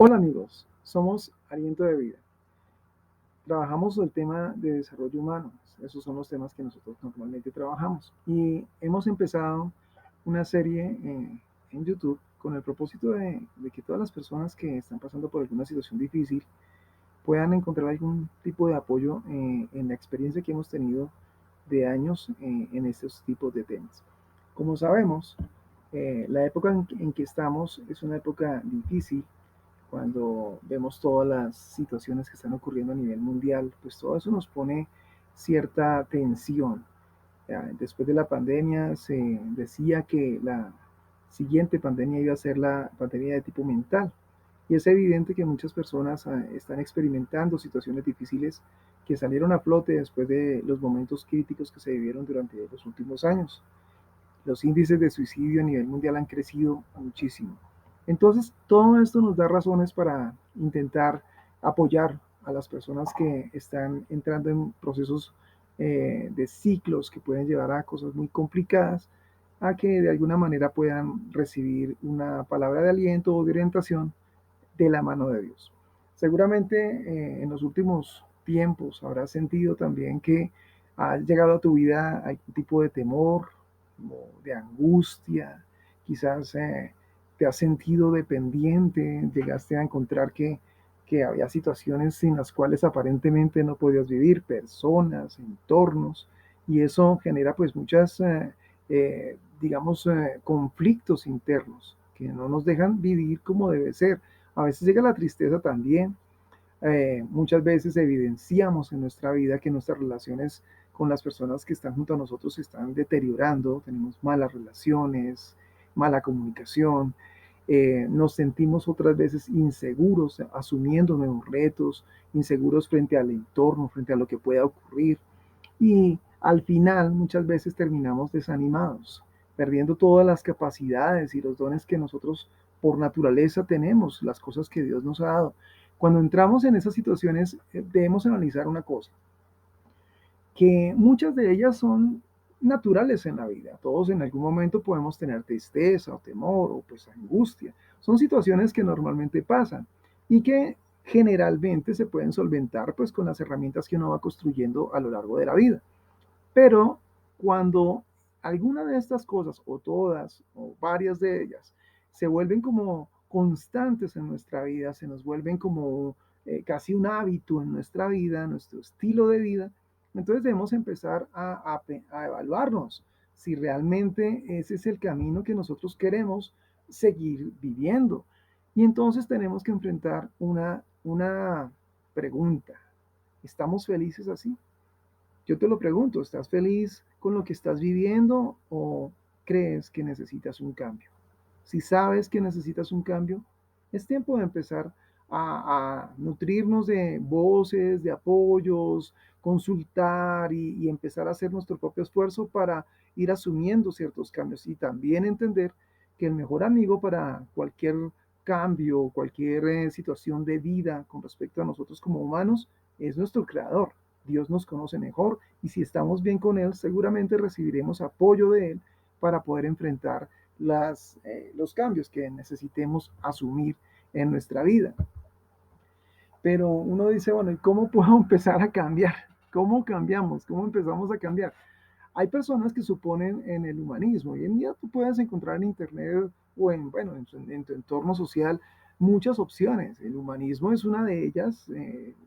Hola amigos, somos Aliento de Vida. Trabajamos el tema de desarrollo humano. Esos son los temas que nosotros normalmente trabajamos. Y hemos empezado una serie en YouTube con el propósito de que todas las personas que están pasando por alguna situación difícil puedan encontrar algún tipo de apoyo en la experiencia que hemos tenido de años en estos tipos de temas. Como sabemos, la época en que estamos es una época difícil cuando vemos todas las situaciones que están ocurriendo a nivel mundial, pues todo eso nos pone cierta tensión. Después de la pandemia se decía que la siguiente pandemia iba a ser la pandemia de tipo mental. Y es evidente que muchas personas están experimentando situaciones difíciles que salieron a flote después de los momentos críticos que se vivieron durante los últimos años. Los índices de suicidio a nivel mundial han crecido muchísimo. Entonces, todo esto nos da razones para intentar apoyar a las personas que están entrando en procesos de ciclos que pueden llevar a cosas muy complicadas, a que de alguna manera puedan recibir una palabra de aliento o de orientación de la mano de Dios. Seguramente en los últimos tiempos habrás sentido también que ha llegado a tu vida algún tipo de temor, de angustia, quizás te has sentido dependiente, llegaste a encontrar que había situaciones en las cuales aparentemente no podías vivir, personas, entornos, y eso genera pues muchas, digamos, conflictos internos que no nos dejan vivir como debe ser. A veces llega la tristeza también. Muchas veces evidenciamos en nuestra vida que nuestras relaciones con las personas que están junto a nosotros se están deteriorando, tenemos malas relaciones, mala comunicación, nos sentimos otras veces inseguros asumiendo nuevos retos, inseguros frente al entorno, frente a lo que pueda ocurrir y al final muchas veces terminamos desanimados, perdiendo todas las capacidades y los dones que nosotros por naturaleza tenemos, las cosas que Dios nos ha dado. Cuando entramos en esas situaciones, debemos analizar una cosa, que muchas de ellas son naturales en la vida. Todos en algún momento podemos tener tristeza o temor o pues angustia. Son situaciones que normalmente pasan y que generalmente se pueden solventar pues con las herramientas que uno va construyendo a lo largo de la vida. Pero cuando alguna de estas cosas, o todas, o varias de ellas, se vuelven como constantes en nuestra vida, se nos vuelven como casi un hábito en nuestra vida, nuestro estilo de vida, entonces debemos empezar a evaluarnos si realmente ese es el camino que nosotros queremos seguir viviendo. Y entonces tenemos que enfrentar una pregunta. ¿Estamos felices así? Yo te lo pregunto, ¿estás feliz con lo que estás viviendo o crees que necesitas un cambio? Si sabes que necesitas un cambio, es tiempo de empezar a nutrirnos de voces, de apoyos, consultar y empezar a hacer nuestro propio esfuerzo para ir asumiendo ciertos cambios y también entender que el mejor amigo para cualquier cambio, cualquier situación de vida con respecto a nosotros como humanos es nuestro creador. Dios nos conoce mejor y si estamos bien con Él, seguramente recibiremos apoyo de Él para poder enfrentar los cambios que necesitemos asumir en nuestra vida. Pero uno dice, bueno, ¿y cómo puedo empezar a cambiar? ¿Cómo cambiamos? ¿Cómo empezamos a cambiar? Hay personas que suponen en el humanismo. Hoy en día tú puedes encontrar en internet o bueno, en tu entorno social muchas opciones. El humanismo es una de ellas.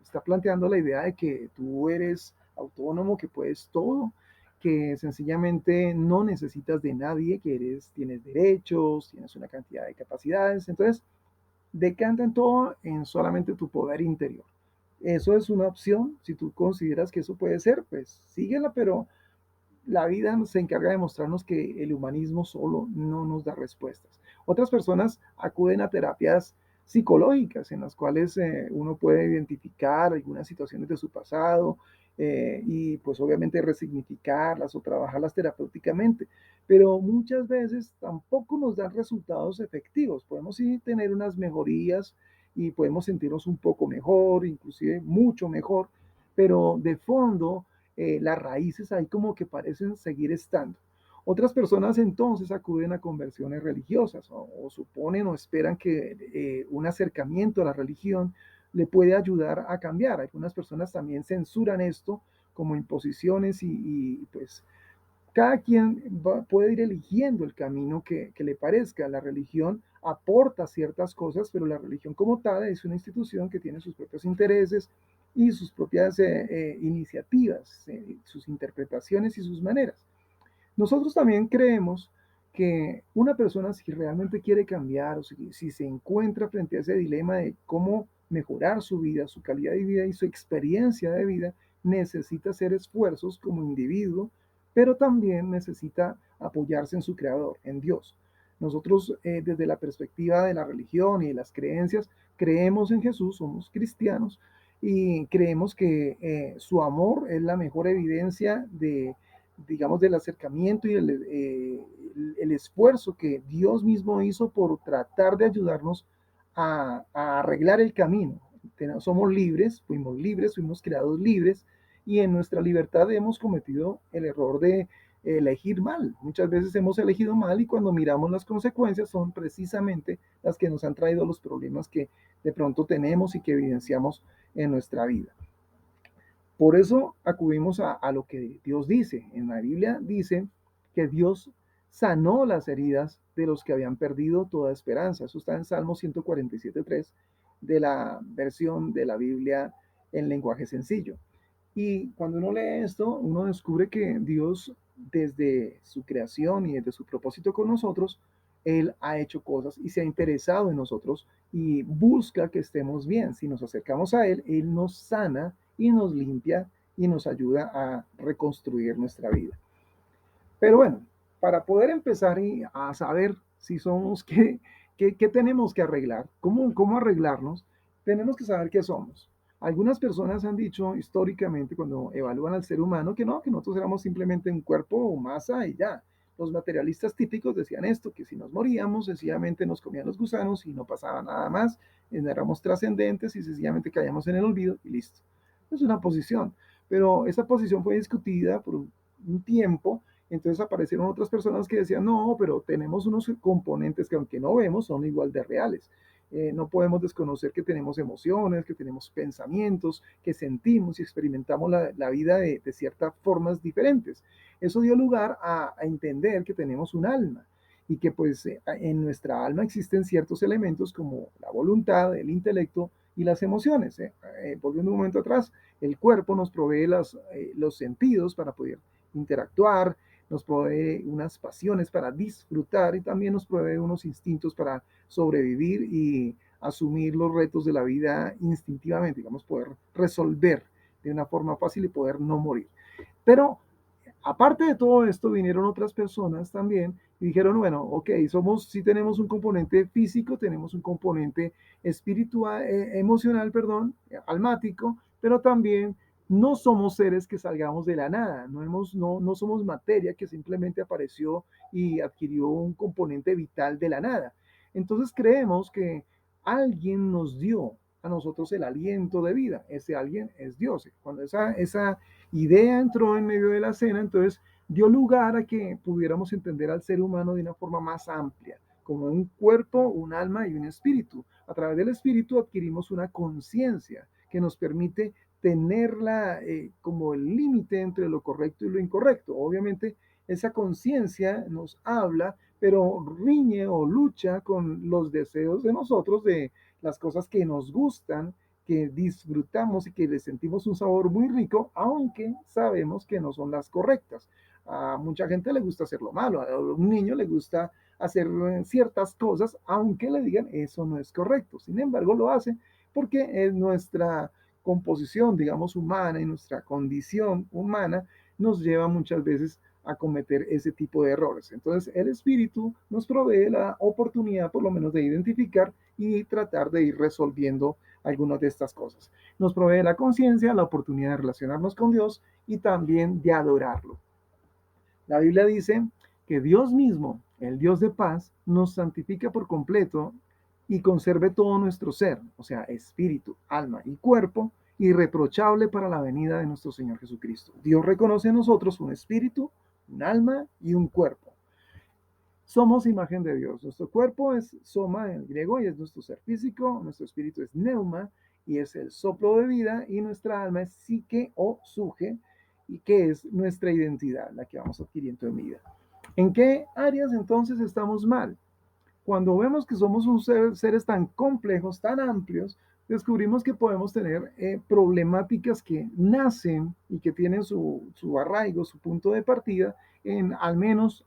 Está planteando la idea de que tú eres autónomo, que puedes todo, que sencillamente no necesitas de nadie, que tienes derechos, tienes una cantidad de capacidades. Entonces, decantan todo en solamente tu poder interior. Eso es una opción. Si tú consideras que eso puede ser, pues síguela, pero la vida se encarga de mostrarnos que el humanismo solo no nos da respuestas. Otras personas acuden a terapias psicológicas en las cuales uno puede identificar algunas situaciones de su pasado y pues obviamente resignificarlas o trabajarlas terapéuticamente, pero muchas veces tampoco nos dan resultados efectivos. Podemos sí tener unas mejorías y podemos sentirnos un poco mejor, inclusive mucho mejor, pero de fondo las raíces ahí como que parecen seguir estando. Otras personas entonces acuden a conversiones religiosas o suponen o esperan que un acercamiento a la religión le puede ayudar a cambiar. Algunas personas también censuran esto como imposiciones pues cada quien puede ir eligiendo el camino que le parezca. La religión aporta ciertas cosas, pero la religión como tal es una institución que tiene sus propios intereses y sus propias iniciativas, sus interpretaciones y sus maneras. Nosotros también creemos que una persona, si realmente quiere cambiar o si se encuentra frente a ese dilema de cómo mejorar su vida, su calidad de vida y su experiencia de vida, necesita hacer esfuerzos como individuo, pero también necesita apoyarse en su creador, en Dios. Nosotros, desde la perspectiva de la religión y de las creencias, creemos en Jesús, somos cristianos y creemos que su amor es la mejor evidencia de, digamos, del acercamiento y el esfuerzo que Dios mismo hizo por tratar de ayudarnos a arreglar el camino. Somos libres, fuimos creados libres y en nuestra libertad hemos cometido el error de elegir mal. Muchas veces hemos elegido mal y cuando miramos las consecuencias son precisamente las que nos han traído los problemas que de pronto tenemos y que evidenciamos en nuestra vida. Por eso acudimos a lo que Dios dice. En la Biblia dice que Dios sanó las heridas de los que habían perdido toda esperanza. Eso está en Salmo 147.3 de la versión de la Biblia en lenguaje sencillo. Y cuando uno lee esto, uno descubre que Dios, desde su creación y desde su propósito con nosotros, Él ha hecho cosas y se ha interesado en nosotros y busca que estemos bien. Si nos acercamos a Él, Él nos sana y nos limpia y nos ayuda a reconstruir nuestra vida. Pero bueno, para poder empezar a saber si somos, qué tenemos que arreglar, cómo arreglarnos, tenemos que saber qué somos. Algunas personas han dicho históricamente, cuando evalúan al ser humano, que no, que nosotros éramos simplemente un cuerpo o masa y ya. Los materialistas típicos decían esto, que si nos moríamos, sencillamente nos comían los gusanos y no pasaba nada más, éramos trascendentes y sencillamente caíamos en el olvido y listo. Es una posición, pero esa posición fue discutida por un tiempo. Entonces aparecieron otras personas que decían, no, pero tenemos unos componentes que aunque no vemos son igual de reales. No podemos desconocer que tenemos emociones, que tenemos pensamientos, que sentimos y experimentamos la vida de ciertas formas diferentes. Eso dio lugar a entender que tenemos un alma y que pues en nuestra alma existen ciertos elementos como la voluntad, el intelecto y las emociones. Volviendo un momento atrás, el cuerpo nos provee los sentidos para poder interactuar, nos provee unas pasiones para disfrutar y también nos provee unos instintos para sobrevivir y asumir los retos de la vida instintivamente, digamos, poder resolver de una forma fácil y poder no morir. Pero aparte de todo esto, vinieron otras personas también y dijeron, bueno, ok, sí tenemos un componente físico, tenemos un componente espiritual, emocional, perdón, almático, pero también no somos seres que salgamos de la nada, no somos materia que simplemente apareció y adquirió un componente vital de la nada. Entonces creemos que alguien nos dio a nosotros el aliento de vida. Ese alguien es Dios. Cuando esa idea entró en medio de la cena, entonces dio lugar a que pudiéramos entender al ser humano de una forma más amplia, como un cuerpo, un alma y un espíritu. A través del espíritu adquirimos una conciencia que nos permite tenerla como el límite entre lo correcto y lo incorrecto. Obviamente, esa conciencia nos habla, pero riñe o lucha con los deseos de nosotros de las cosas que nos gustan, que disfrutamos y que le sentimos un sabor muy rico, aunque sabemos que no son las correctas. A mucha gente le gusta hacer lo malo, a un niño le gusta hacer ciertas cosas, aunque le digan eso no es correcto. Sin embargo, lo hace porque es nuestra composición, digamos, humana y nuestra condición humana nos lleva muchas veces a cometer ese tipo de errores. Entonces, el espíritu nos provee la oportunidad, por lo menos, de identificar y tratar de ir resolviendo algunas de estas cosas. Nos provee la conciencia, la oportunidad de relacionarnos con Dios y también de adorarlo. La Biblia dice que Dios mismo, el Dios de paz, nos santifica por completo y conserve todo nuestro ser, o sea, espíritu, alma y cuerpo, irreprochable para la venida de nuestro Señor Jesucristo. Dios reconoce en nosotros un espíritu, un alma y un cuerpo. Somos imagen de Dios. Nuestro cuerpo es soma en griego y es nuestro ser físico. Nuestro espíritu es neuma y es el soplo de vida. Y nuestra alma es psique o suge, y que es nuestra identidad, la que vamos adquiriendo en vida. ¿En qué áreas entonces estamos mal? Cuando vemos que somos seres tan complejos, tan amplios, descubrimos que podemos tener problemáticas que nacen y que tienen su arraigo, su punto de partida en al menos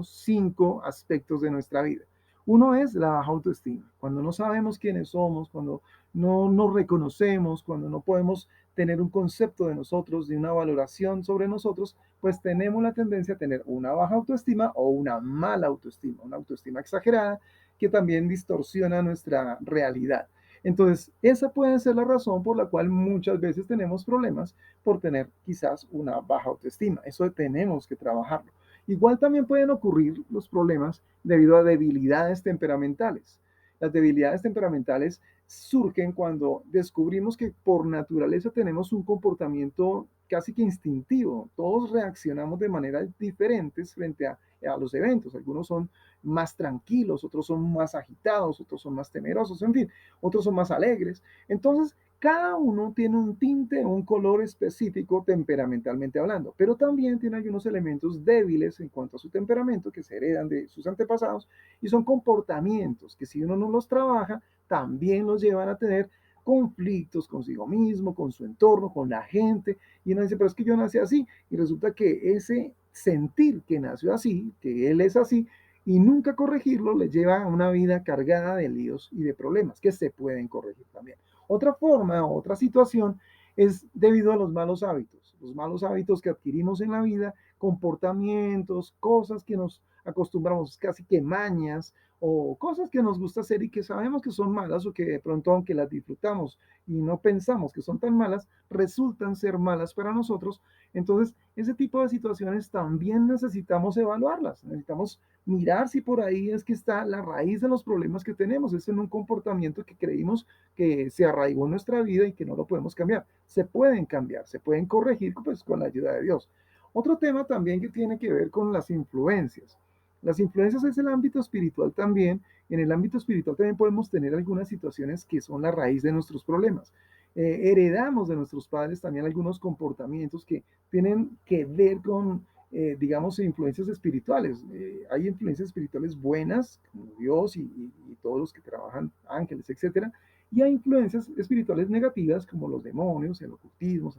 5 aspectos de nuestra vida. Uno es la baja autoestima. Cuando no sabemos quiénes somos, cuando no nos reconocemos, cuando no podemos tener un concepto de nosotros, de una valoración sobre nosotros, pues tenemos la tendencia a tener una baja autoestima o una mala autoestima, una autoestima exagerada que también distorsiona nuestra realidad. Entonces, esa puede ser la razón por la cual muchas veces tenemos problemas por tener quizás una baja autoestima. Eso tenemos que trabajarlo. Igual también pueden ocurrir los problemas debido a debilidades temperamentales. Las debilidades temperamentales surgen cuando descubrimos que por naturaleza tenemos un comportamiento casi que instintivo. Todos reaccionamos de maneras diferentes frente a los eventos. Algunos son más tranquilos, otros son más agitados, otros son más temerosos, en fin, otros son más alegres. Entonces, cada uno tiene un tinte, un color específico temperamentalmente hablando, pero también tiene algunos elementos débiles en cuanto a su temperamento que se heredan de sus antepasados y son comportamientos que si uno no los trabaja, también los llevan a tener conflictos consigo mismo, con su entorno, con la gente, y uno dice, pero es que yo nací así, y resulta que ese sentir que nació así, que él es así, y nunca corregirlo le lleva a una vida cargada de líos y de problemas que se pueden corregir también. Otra forma, otra situación es debido a los malos hábitos que adquirimos en la vida, comportamientos, cosas que nos acostumbramos, casi que mañas, o cosas que nos gusta hacer y que sabemos que son malas o que de pronto aunque las disfrutamos y no pensamos que son tan malas, resultan ser malas para nosotros. Entonces, ese tipo de situaciones también necesitamos evaluarlas, necesitamos mirar si por ahí es que está la raíz de los problemas que tenemos, es en un comportamiento que creímos que se arraigó en nuestra vida y que no lo podemos cambiar. Se pueden cambiar, se pueden corregir pues, con la ayuda de Dios. Otro tema también que tiene que ver con las influencias. Las influencias es el ámbito espiritual también. En el ámbito espiritual también podemos tener algunas situaciones que son la raíz de nuestros problemas. Heredamos de nuestros padres también algunos comportamientos que tienen que ver con, digamos, influencias espirituales. Hay influencias espirituales buenas, como Dios y todos los que trabajan, ángeles, etcétera, y hay influencias espirituales negativas como los demonios, el ocultismo,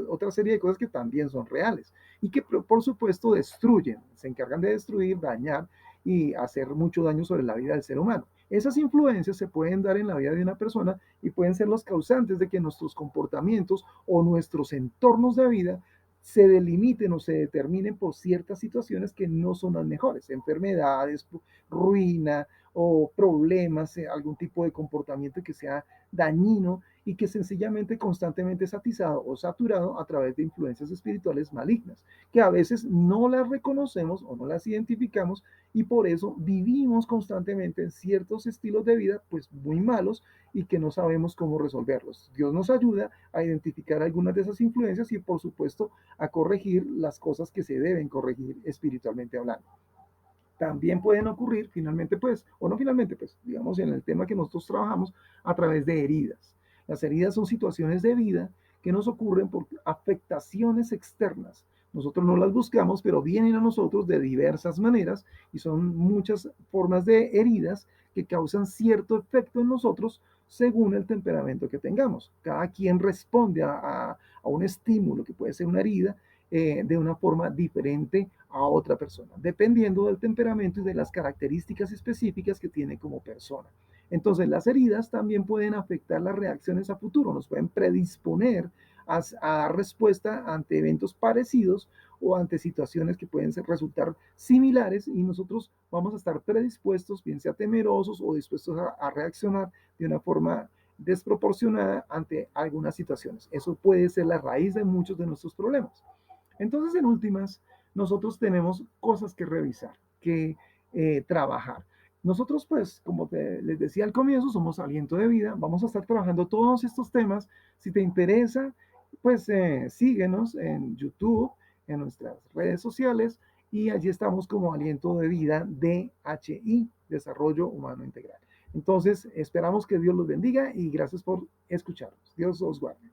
otra serie de cosas que también son reales y que por supuesto destruyen, se encargan de destruir, dañar y hacer mucho daño sobre la vida del ser humano. Esas influencias se pueden dar en la vida de una persona y pueden ser los causantes de que nuestros comportamientos o nuestros entornos de vida se delimiten o se determinen por ciertas situaciones que no son las mejores, enfermedades, ruina o problemas, algún tipo de comportamiento que sea dañino y que sencillamente constantemente es atizado o saturado a través de influencias espirituales malignas, que a veces no las reconocemos o no las identificamos y por eso vivimos constantemente en ciertos estilos de vida pues muy malos y que no sabemos cómo resolverlos. Dios nos ayuda a identificar algunas de esas influencias y por supuesto a corregir las cosas que se deben corregir espiritualmente hablando. También pueden ocurrir finalmente pues, o no finalmente pues, digamos en el tema que nosotros trabajamos a través de heridas. Las heridas son situaciones de vida que nos ocurren por afectaciones externas. Nosotros no las buscamos, pero vienen a nosotros de diversas maneras y son muchas formas de heridas que causan cierto efecto en nosotros según el temperamento que tengamos. Cada quien responde a un estímulo que puede ser una herida de una forma diferente a otra persona, dependiendo del temperamento y de las características específicas que tiene como persona. Entonces, las heridas también pueden afectar las reacciones a futuro, nos pueden predisponer a dar respuesta ante eventos parecidos o ante situaciones que pueden resultar similares y nosotros vamos a estar predispuestos, bien sea temerosos o dispuestos a reaccionar de una forma desproporcionada ante algunas situaciones. Eso puede ser la raíz de muchos de nuestros problemas. Entonces, en últimas, nosotros tenemos cosas que revisar, que trabajar. Nosotros, pues, como les decía al comienzo, somos Aliento de Vida. Vamos a estar trabajando todos estos temas. Si te interesa, pues síguenos en YouTube. en nuestras redes sociales y allí estamos como Aliento de Vida DHI, Desarrollo Humano Integral. Entonces, esperamos que Dios los bendiga y gracias por escucharnos. Dios os guarde.